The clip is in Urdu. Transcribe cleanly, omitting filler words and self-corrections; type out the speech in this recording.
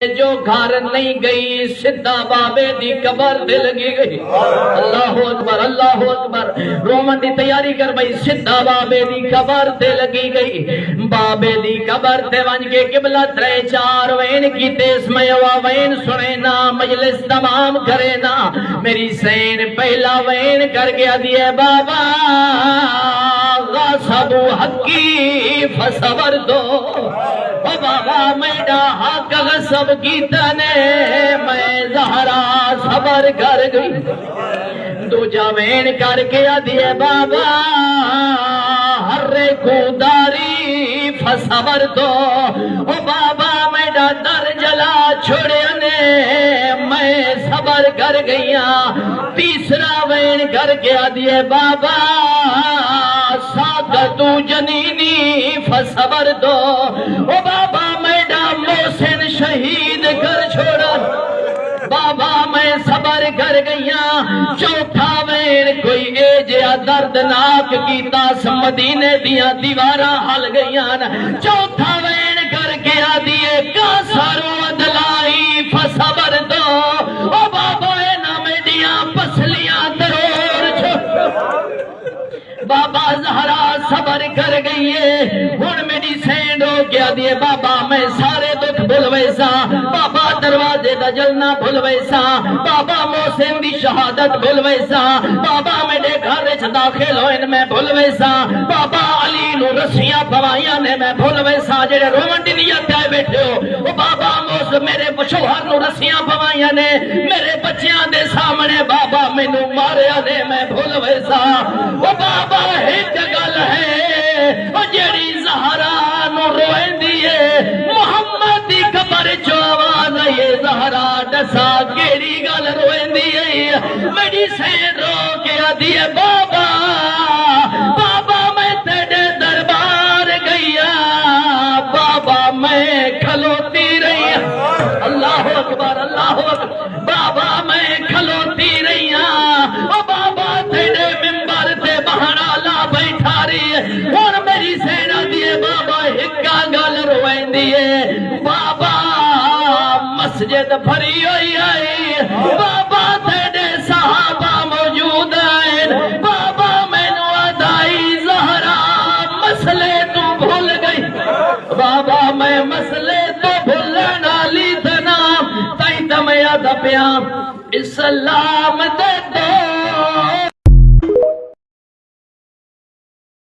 جو گھر نہیں گئی سدھا بابے دی قبر تے لگی گئی۔ اللہ اکبر اللہ اکبر، رومن دی تیاری کر بھئی، سدھا بابے دی قبر تے لگی گئی۔ بابے دی قبر تے ونج کے قبلہ ترے چار وین کی تیس میوا وین سنے نا، مجلس تمام کرے نا، میری سین پہلا وین کر گیا دیے بابا غاصبو حقی فصبر دو، او بابا میڈا حق غصب کیتا نے میں زہرا صبر کر گئی۔ دو جاوین کر کے آدھئے بابا ہر کو داری فصبر دو، او بابا میڈا در جلا چھوڑے نے میں صبر کر گیا۔ تیسرا وین کر کے آدھئے بابا ساکتو جنینی فصبر دو، او بابا میڈا محسن شہید کر چھوڑا، بابا میں صبر کر گیا۔ چوتھا وین کوئی ایجیا دردناک کیتا مدینے دیا دیوارہ حل گیا، چوتھا وین کر کے آدھئے کاسارو عدلائی فصبر دو، او بابا نامیڈیاں پسلیاں ترور چھوڑ، بابا زہرا صبر کر گئی ہے۔ ہن میری سینڈ ہو گیا دیے بابا میں سارے دکھ بھول ویسا، بابا دروازے دا جلنا بھول ویسا، بابا محسن دی شہادت بھول ویسا، بابا میرے گھر وچ داخل ہوئن میں بھول ویسا، بابا علی نو رسیاں پوائیاں نے میں بھول ویسا، جڑے رومن دی نیت آئے بیٹھے ہو، او بابا محسن میرے شوہر نو رسیاں پوائیاں نے، میرے بچیاں دے سامنے بابا مینوں ماریا نے میں بھول ویسا، او بابا ایک گل ہے او جیڑی زہرا نو روئیں دیئے محمد دی قبر چو آواز آئیے زہرا ڈسا کیڑی گل روئیں دیئے میری سین رو کے آدھیے بابا بابا میں تیرے دربار گئیا، بابا میں کھلوتی رہی، اللہ اکبر اللہ اکبر، بابا میں کھلوتی رہی، او بابا تیرے ممبر تے بہانا لا بیٹھا رہی ہے، اور میری سینہ دیئے بابا ہکا گل روئیں دیئے بابا مسجد بھری ہوئی آئی، بابا تیرے صحابہ موجود آئیں، بابا میں نو آدائی زہرا مسئلے تو بھول گئی، بابا میں مسئلے تو بھولنا لی تنا تائیں تمہیں آدھا پیام اسلام دے دو